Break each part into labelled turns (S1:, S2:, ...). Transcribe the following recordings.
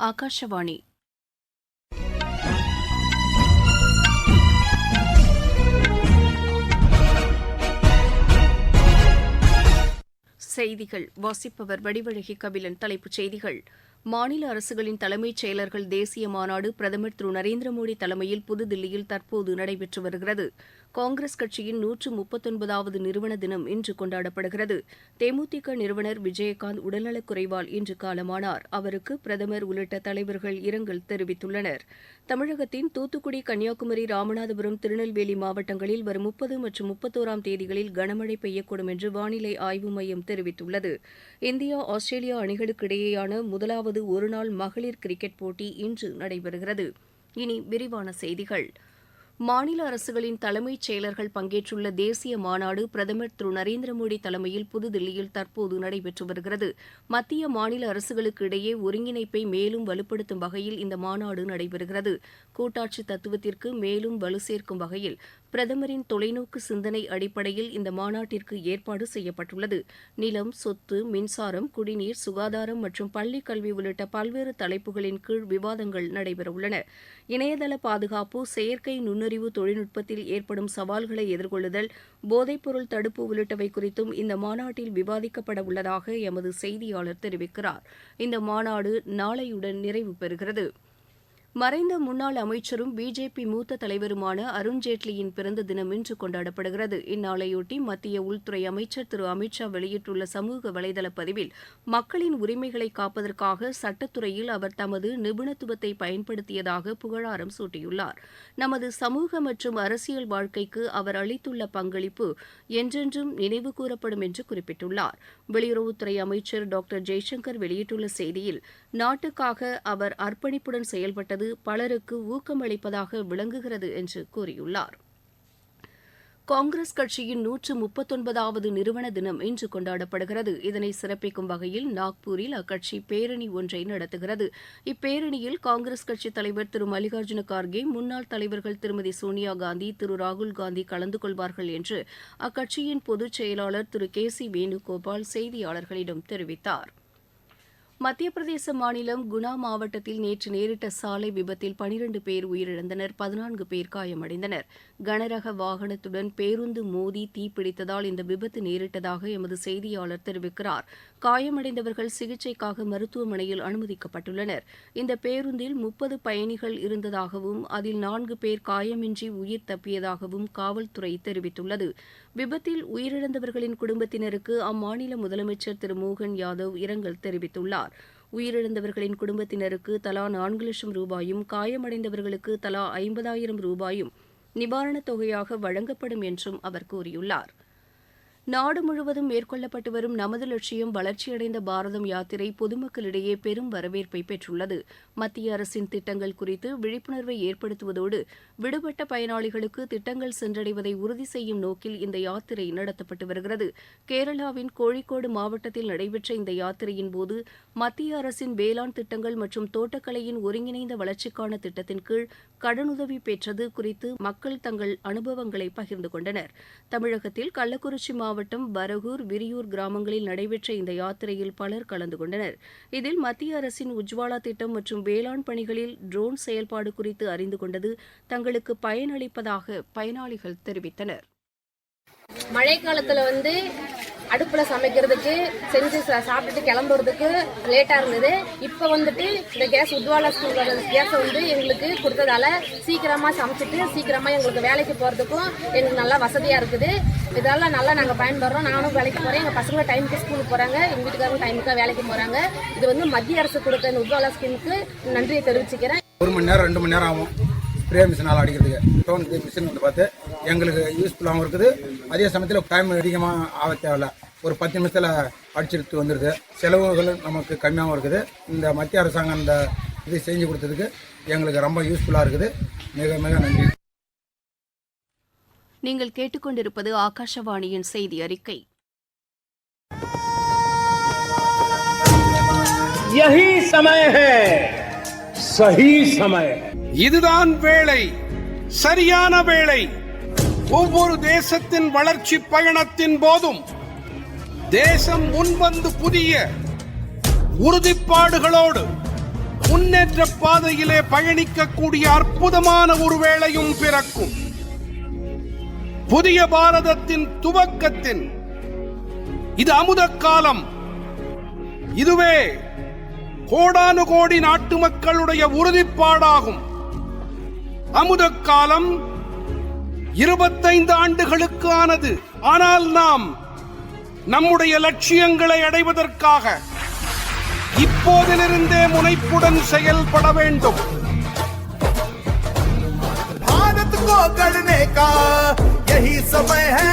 S1: ஆகாஷவாணி. செய்திகள் வாசிப்பவர் வடிவழகி கபிலன். தலைப்புச் செய்திகள்: மாநில அரசுகளின் தலைமைச் செயலர்கள் தேசிய மாநாடு பிரதமர் திரு நரேந்திர மோடி தலைமையில் புதுதில்லியில் தற்போது நடைபெற்று வருகிறது. காங்கிரஸ் கட்சியின் 139வது நிறுவன தினம் இன்று கொண்டாடப்படுகிறது. தேமுதிக நிறுவனர் விஜயகாந்த் உடல்நலக் குறைவால் இன்று காலமானார். அவருக்கு பிரதமர் உள்ளிட்ட தலைவர்கள் இரங்கல் தெரிவித்துள்ளனர். தமிழகத்தின் தூத்துக்குடி, கன்னியாகுமரி, ராமநாதபுரம், திருநெல்வேலி மாவட்டங்களில் வரும் 30 மற்றும் 31ஆம் தேதிகளில் கனமழை பெய்யக்கூடும் என்று வானிலை ஆய்வு மையம் தெரிவித்துள்ளது. இந்தியா, ஆஸ்திரேலியா அணிகளுக்கு இடையேயான முதலாவது ஒருநாள் மகளிர் கிரிக்கெட் போட்டி இன்று நடைபெறுகிறது. இனி விரிவான செய்திகள். மாநில அரசுகளின் தலைமைச் செயலர்கள் பங்கேற்றுள்ள தேசிய மாநாடு பிரதமர் திரு நரேந்திர மோடி தலைமையில் புதுதில்லியில் தற்போது நடைபெற்று வருகிறது. மத்திய மாநில அரசுகளுக்கு இடையே ஒருங்கிணைப்பை மேலும் வலுப்படுத்தும் வகையில் இந்த மாநாடு நடைபெறுகிறது. கூட்டாட்சி தத்துவத்திற்கு மேலும் வலு சேர்க்கும் வகையில் பிரதமரின் தொலைநோக்கு சிந்தனை அடிப்படையில் இந்த மாநாட்டிற்கு ஏற்பாடு செய்யப்பட்டுள்ளது. நிலம், சொத்து, மின்சாரம், குடிநீர், சுகாதாரம் மற்றும் பள்ளிக் கல்வி உள்ளிட்ட பல்வேறு தலைப்புகளின் கீழ் விவாதங்கள் நடைபெறவுள்ளன. இணையதள பாதுகாப்பு, செயற்கை நுண்ணறிவு தொழில்நுட்பத்தில் ஏற்படும் சவால்களை எதிர்கொள்ளுதல், போதைப்பொருள் தடுப்பு உள்ளிட்டவை குறித்தும் இந்த மாநாட்டில் விவாதிக்கப்பட உள்ளதாக எமது செய்தியாளர் தெரிவிக்கிறார். இந்த மாநாடு நாளையுடன் நிறைவு பெறுகிறது. மறைந்த முன்னாள் அமைச்சரும் பிஜேபி மூத்த தலைவருமான அருண்ஜேட்லியின் பிறந்த தினம் இன்று கொண்டாடப்படுகிறது. இந்நாளையொட்டி மத்திய உள்துறை அமைச்சர் திரு அமித் ஷா வெளியிட்டுள்ள சமூக வலைதள பதிவில், மக்களின் உரிமைகளை காப்பதற்காக சட்டத்துறையில் அவர் தமது நிபுணத்துவத்தை பயன்படுத்தியதாக புகழாரம் சூட்டியுள்ளார். நமது சமூக மற்றும் அரசியல் வாழ்க்கைக்கு அவர் அளித்துள்ள பங்களிப்பு என்றென்றும் நினைவு கூறப்படும் என்று குறிப்பிட்டுள்ளார். வெளியுறவுத்துறை அமைச்சர் டாக்டர் ஜெய்சங்கர் வெளியிட்டுள்ள செய்தியில், நாட்டுக்காக அவர் அர்ப்பணிப்புடன் செயல்பட்டது பலருக்கு ஊக்கமளிப்பதாக விளங்குகிறது என்று கூறியுள்ளார். காங்கிரஸ் கட்சியின் 139வது நிறுவன தினம் இன்று கொண்டாடப்படுகிறது. இதனை சிறப்பிக்கும் வகையில் நாக்பூரில் அக்கட்சி பேரணி ஒன்றை நடத்துகிறது. இப்பேரணியில் காங்கிரஸ் கட்சித் தலைவர் திரு மல்லிகார்ஜுன கார்கே, முன்னாள் தலைவர்கள் திருமதி சோனியா காந்தி, திரு ராகுல் காந்தி கலந்து கொள்வார்கள் என்று அக்கட்சியின் பொதுச் செயலாளர் திரு கே.சி. வேணுகோபால் செய்தியாளர்களிடம் தெரிவித்தார். மத்திய பிரதேச மாநிலம் குனா மாவட்டத்தில் நேற்று நேரிட்ட சாலை விபத்தில் 12 பேர் உயிரிழந்தனர், 14 பேர் காயமடைந்தனர். கனரக வாகனத்துடன் பேருந்து மோதி தீப்பிடித்ததால் இந்த விபத்து நேரிட்டதாக எமது செய்தியாளர் தெரிவிக்கிறார். காயமடைந்தவர்கள் சிகிச்சைக்காக மருத்துவமனையில் அனுமதிக்கப்பட்டுள்ளனர். இந்த பேருந்தில் 30 பயணிகள் இருந்ததாகவும் அதில் 4 பேர் காயமின்றி உயிர் தப்பியதாகவும் காவல்துறை தெரிவித்துள்ளது. விபத்தில் உயிரிழந்தவர்களின் குடும்பத்தினருக்கு அம்மாநில முதலமைச்சர் திரு மோகன் யாதவ் இரங்கல் தெரிவித்துள்ளார். உயிரிழந்தவர்களின் குடும்பத்தினருக்கு தலா 4 லட்சம் ரூபாயும், காயமடைந்தவர்களுக்கு தலா 50,000 ரூபாயும் நிவாரணத் தொகையாக வழங்கப்படும் என்றும் அவர் கூறியுள்ளார். நாடு முழுவதும் மேற்கொள்ளப்பட்டு வரும் நமது லட்சியம் வளர்ச்சியடைந்த பாரதம் யாத்திரை பொதுமக்களிடையே பெரும் வரவேற்பை பெற்றுள்ளது. மத்திய அரசின் திட்டங்கள் குறித்து விழிப்புணர்வை ஏற்படுத்துவதோடு விடுபட்ட பயனாளிகளுக்கு திட்டங்கள் சென்றடைவதை உறுதி செய்யும் நோக்கில் இந்த யாத்திரை நடத்தப்பட்டு வருகிறது. கேரளாவின் கோழிக்கோடு மாவட்டத்தில் நடைபெற்ற இந்த யாத்திரையின் போது மத்திய அரசின் வேளாண் திட்டங்கள் மற்றும் தோட்டக்கலையின் ஒருங்கிணைந்த வளர்ச்சிக்கான திட்டத்தின் கீழ் கடனுதவி பெற்றது குறித்து மக்கள் தங்கள் அனுபவங்களை பகிர்ந்து கொண்டனர். தமிழகத்தில் கள்ளக்குறிச்சி மாவட்டம் பரகூர், விரியூர் கிராமங்களில் நடைபெற்ற இந்த யாத்திரையில் பலர் கலந்து கொண்டனர். இதில் மத்திய அரசின் உஜ்வாலா திட்டம் மற்றும் வேளாண் பணிகளில் ட்ரோன் செயல்பாடு குறித்து அறிந்து கொண்டது தங்களுக்கு பயனளிப்பதாக பயனாளிகள் தெரிவித்தனர்.
S2: மழை காலத்துல அடுப்புல சமைக்கிறதுக்கு செஞ்சு சாப்பிட்டுட்டு கிளம்புறதுக்கு லேட்டா இருந்தது. இப்ப இந்த கேஸ் உஜ்வாலா ஸ்கீம் கேஸ் எங்களுக்கு கொடுத்ததால சீக்கிரமா சமைச்சிட்டு சீக்கிரமா எங்களுக்கு வேலைக்கு போறதுக்கும் எங்களுக்கு நல்லா வசதியா இருக்குது. இதெல்லாம் நல்லா நாங்க பயன்படுறோம். நானும் வேலைக்கு போறேன், எங்க பசங்க டைமுக்கு ஸ்கூலுக்கு போறாங்க, எங்க வீட்டுக்காரங்க டைமுக்கு வேலைக்கு போறாங்க. இது மத்திய அரசு கொடுத்த இந்த உஜ்வாலா ஸ்கீமுக்கு நன்றியை தெரிவிச்சுக்கிறேன்.
S3: 1 மணி நேரம் 2 மணி நேரம் ஆகும் ஸ்ப்ரே மிஷினால் அடிக்கிறதுக்கு. ட்ரோன் மிஷின் பார்த்து எங்களுக்கு யூஸ்ஃபுல்லாகவும் இருக்குது. அதே சமயத்தில் டைம் அதிகமாக ஆக தேவையில்ல, ஒரு 10 நிமிஷத்தில் அடிச்செடுத்து வந்துடுது. செலவுகள் நமக்கு கம்மியாகவும் இருக்குது. இந்த மத்திய அரசாங்கம் இந்த இது செஞ்சு கொடுத்ததுக்கு எங்களுக்கு ரொம்ப யூஸ்ஃபுல்லாக இருக்குது. மிக மிக நன்றி.
S1: நீங்கள் கேட்டுக்கொண்டிருப்பது ஆகாஷவாணியின் செய்தி அறிக்கை.
S4: यही समय है, सही समय.
S5: இதுதான் வேளை, சரியான வேளை. ஒவ்வொரு தேசத்தின் வளர்ச்சி பயணத்தின் போதும் தேசம் முன்வந்து புதிய உறுதிப்பாடுகளோடு முன்னேற்ற பாதையிலே பயணிக்கக்கூடிய அற்புதமான ஒரு வேளையும் பிறக்கும். புதிய பாரதத்தின் துவக்கத்தின் இது அமுத காலம். இதுவே கோடானு கோடி நாட்டு மக்களுடைய உறுதிப்பாடாகும். அமுத காலம் 25 ஆண்டுகளுக்கு ஆனது. ஆனால் நாம் நம்முடைய லட்சியங்களை அடைவதற்காக இப்போதிலிருந்தே முனைப்புடன் செயல்பட வேண்டும்.
S6: भारत को गढ़ने का यही समय है.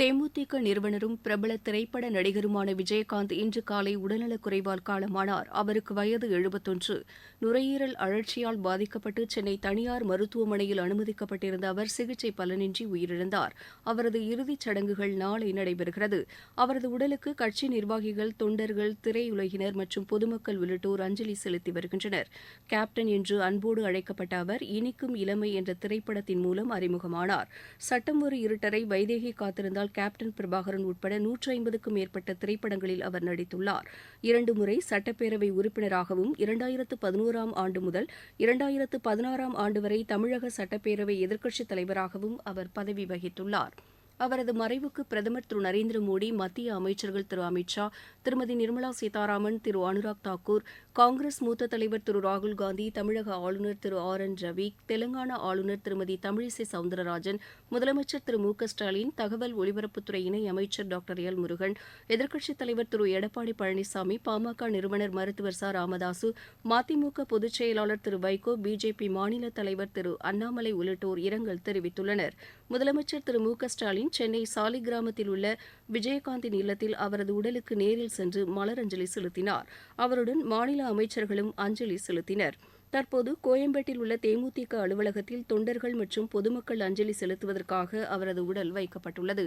S1: தேமுதிக நிறுவனரும் பிரபல திரைப்பட நடிகருமான விஜயகாந்த் இன்று காலை உடல்நலக்குறைவால் காலமானார். அவருக்கு வயது 71. நுரையீரல் அழற்சியால் பாதிக்கப்பட்டு சென்னை தனியார் மருத்துவமனையில் அனுமதிக்கப்பட்டிருந்த அவர் சிகிச்சை பலனின்றி உயிரிழந்தார். அவரது இறுதிச் சடங்குகள் நாளை நடைபெறுகிறது. அவரது உடலுக்கு கட்சி நிர்வாகிகள், தொண்டர்கள், திரையுலகினர் மற்றும் பொதுமக்கள் உள்ளிட்டோர் அஞ்சலி செலுத்தி வருகின்றனர். கேப்டன் என்று அன்போடு அழைக்கப்பட்ட அவர் இனிக்கும் இளமை என்ற திரைப்படத்தின் மூலம் அறிமுகமானார். சட்டம் ஒரு இருட்டரை, வைதேகி காத்திருந்தால், கேப்டன் பிரபாகரன் உட்பட 150க்கும் மேற்பட்ட திரைப்படங்களில் அவர் நடித்துள்ளார். 2 முறை சட்டப்பேரவை உறுப்பினராகவும் 2011ஆம் ஆண்டு முதல் 2016ஆம் ஆண்டு வரை தமிழக சட்டப்பேரவை எதிர்க்கட்சித் தலைவராகவும் அவர் பதவி வகித்துள்ளார். அவரது மறைவுக்கு பிரதமர் திரு நரேந்திர மோடி, மத்திய அமைச்சர்கள் திரு அமித் ஷா, திருமதி நிர்மலா சீதாராமன், திரு அனுராக் தாக்கூர், காங்கிரஸ் மூத்த தலைவர் திரு ராகுல் காந்தி, தமிழக ஆளுநர் திரு RN ரவி, தெலங்கானா ஆளுநர் திருமதி தமிழிசை சவுந்தரராஜன், முதலமைச்சர் திரு மு.க. ஸ்டாலின், தகவல் ஒலிபரப்புத்துறை இணை அமைச்சர் டாக்டர் எல் முருகன், எதிர்க்கட்சித் தலைவர் திரு எடப்பாடி பழனிசாமி, பாமக நிறுவனர் மருத்துவர் ச ராமதாசு, மதிமுக பொதுச் செயலாளர் திரு வைகோ, பிஜேபி மாநில தலைவர் திரு அண்ணாமலை உள்ளிட்டோர் இரங்கல் தெரிவித்துள்ளனர். முதலமைச்சர் திரு மு.க. ஸ்டாலின் சென்னை சாலிகிராமத்தில் உள்ள விஜயகாந்தின் இல்லத்தில் அவரது உடலுக்கு நேரில் சென்று மலரஞ்சலி செலுத்தினார். அவருடன் மாநில அமைச்சர்களும் அஞ்சலி செலுத்தினர். தற்போது கோயம்பேட்டில் உள்ள தேமுதிக அலுவலகத்தில் தொண்டர்கள் மற்றும் பொதுமக்கள் அஞ்சலி செலுத்துவதற்காக அவரது உடல் வைக்கப்பட்டுள்ளது.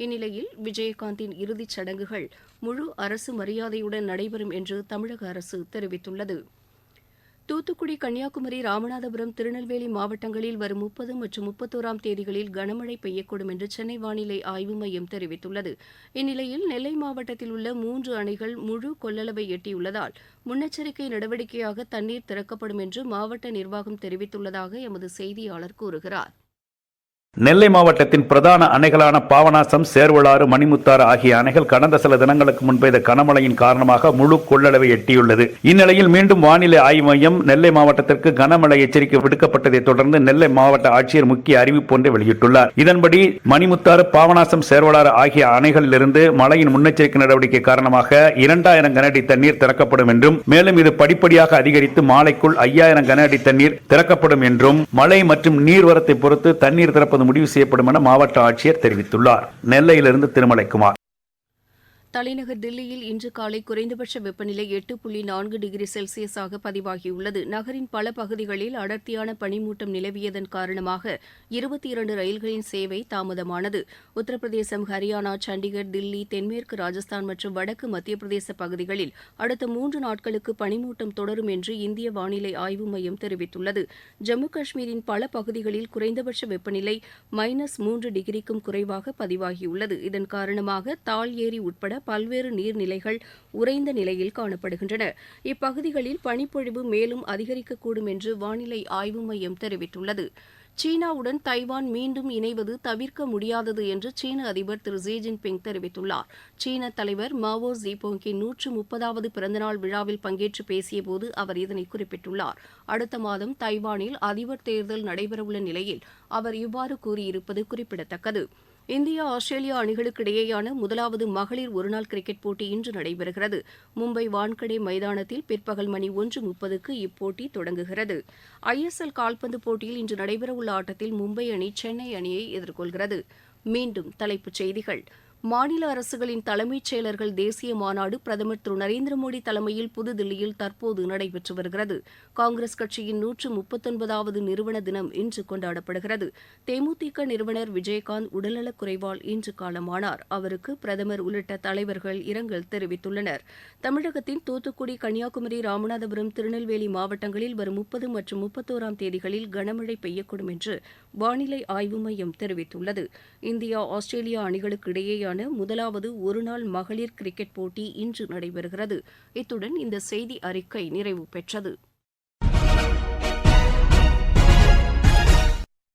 S1: இந்நிலையில் விஜயகாந்தின் இறுதிச் சடங்குகள் முழு அரசு மரியாதையுடன் நடைபெறும் என்று தமிழக அரசு தெரிவித்துள்ளது. தூத்துக்குடி, கன்னியாகுமரி, ராமநாதபுரம், திருநெல்வேலி மாவட்டங்களில் வரும் 30 மற்றும் 31ஆம் தேதிகளில் கனமழை பெய்யக்கூடும் என்று சென்னை வானிலை ஆய்வு மையம் தெரிவித்துள்ளது. இந்நிலையில் நெல்லை மாவட்டத்தில் உள்ள 3 அணைகள் முழு கொள்ளளவை எட்டியுள்ளதால் முன்னெச்சரிக்கை நடவடிக்கையாக தண்ணீர் திறக்கப்படும் என்று மாவட்ட நிர்வாகம் தெரிவித்துள்ளதாக எமது செய்தியாளர் கூறுகிறார்.
S7: நெல்லை மாவட்டத்தின் பிரதான அணைகளான பாபநாசம், சேர்வலாறு, மணிமுத்தாறு ஆகிய அணைகள் கடந்த சில தினங்களுக்கு முன் பெய்த கனமழையின் காரணமாக முழு கொள்ளளவை எட்டியுள்ளது. இந்நிலையில் மீண்டும் வானிலை ஆய்வு மையம் நெல்லை மாவட்டத்திற்கு கனமழை எச்சரிக்கை விடுக்கப்பட்டதை தொடர்ந்து நெல்லை மாவட்ட ஆட்சியர் முக்கிய அறிவிப்பு ஒன்றை வெளியிட்டுள்ளார். இதன்படி மணிமுத்தாறு, பாபநாசம், சேர்வலாறு ஆகிய அணைகளிலிருந்து மழையின் முன்னெச்சரிக்கை நடவடிக்கை காரணமாக 2000 கன அடி தண்ணீர் திறக்கப்படும் என்றும், மேலும் இது படிப்படியாக அதிகரித்து மாலைக்குள் 5000 கன அடி தண்ணீர் திறக்கப்படும் என்றும், மழை மற்றும் நீர்வரத்தை பொறுத்து தண்ணீர் திறப்பது முடிவு செய்யப்படும் என மாவட்ட ஆட்சியர் தெரிவித்துள்ளார். நெல்லையிலிருந்து திருமலைக்குமார்.
S1: தலைநகர் தில்லியில் இன்று காலை குறைந்தபட்ச வெப்பநிலை 8.4 டிகிரி செல்சியஸாக பதிவாகியுள்ளது. நகரின் பல பகுதிகளில் அடர்த்தியான பனிமூட்டம் நிலவியதன் காரணமாக 22 ரயில்களின் சேவை தாமதமானது. உத்தரப்பிரதேசம், ஹரியானா, சண்டிகர், தில்லி, தென்மேற்கு ராஜஸ்தான் மற்றும் வடக்கு மத்திய பிரதேச பகுதிகளில் அடுத்த 3 நாட்களுக்கு பனிமூட்டம் தொடரும் என்று இந்திய வானிலை ஆய்வு மையம் தெரிவித்துள்ளது. ஜம்மு காஷ்மீரின் பல பகுதிகளில் குறைந்தபட்ச வெப்பநிலை -3 டிகிரிக்கும் குறைவாக பதிவாகியுள்ளது. இதன் காரணமாக தால் ஏரி உட்பட பல்வேறு நீர்நிலைகள் உறைந்த நிலையில் காணப்படுகின்றன. இப்பகுதிகளில் பனிப்பொழிவு மேலும் அதிகரிக்கக்கூடும் என்று வானிலை ஆய்வு மையம் தெரிவித்துள்ளது. சீனாவுடன் தைவான் மீண்டும் இணைவது தவிர்க்க முடியாதது என்று சீன அதிபர் திரு ஜி ஜின்பிங் தெரிவித்துள்ளார். சீன தலைவர் மாவோ ஜீபோங்கின் 130வது பிறந்தநாள் விழாவில் பங்கேற்று பேசியபோது அவர் இதனை குறிப்பிட்டுள்ளார். அடுத்த மாதம் தைவானில் அதிபர் தேர்தல் நடைபெறவுள்ள நிலையில் அவர் இவ்வாறு கூறியிருப்பது குறிப்பிடத்தக்கது. இந்தியா, ஆஸ்திரேலியா அணிகளுக்கு இடையேயான முதலாவது மகளிர் ஒருநாள் கிரிக்கெட் போட்டி இன்று நடைபெறுகிறது. மும்பை வான்கடே மைதானத்தில் பிற்பகல் மணி 1:30க்கு இப்போட்டி தொடங்குகிறது. ISL கால்பந்து போட்டியில் இன்று நடைபெறவுள்ள ஆட்டத்தில் மும்பை அணி சென்னை அணியை எதிர்கொள்கிறது. மீண்டும் தலைப்புச் செய்திகள். மாநில அரசுகளின் தலைமைச் செயலர்கள் தேசிய மாநாடு பிரதமர் திரு நரேந்திர மோடி தலைமையில் புதுதில்லியில் தற்போது நடைபெற்று வருகிறது. காங்கிரஸ் கட்சியின் 139வது நிறுவன தினம் இன்று கொண்டாடப்படுகிறது. தேமுதிக நிறுவனர் விஜயகாந்த் உடல்நலக் குறைவால் இன்று காலமானார். அவருக்கு பிரதமர் உள்ளிட்ட தலைவர்கள் இரங்கல் தெரிவித்துள்ளனர். தமிழகத்தின் தூத்துக்குடி, கன்னியாகுமரி, ராமநாதபுரம், திருநெல்வேலி மாவட்டங்களில் வரும் 30 மற்றும் 31ஆம் தேதிகளில் கனமழை பெய்யக்கூடும் என்று வானிலை ஆய்வு மையம் தெரிவித்துள்ளது. இந்தியா, ஆஸ்திரேலியா அணிகளுக்கு இடையேயான இடையேயான முதலாவது ஒருநாள் மகளிர் கிரிக்கெட் போட்டி இன்று நடைபெறுகிறது. இத்துடன் இந்த செய்தி அறிக்கை நிறைவு பெற்றது.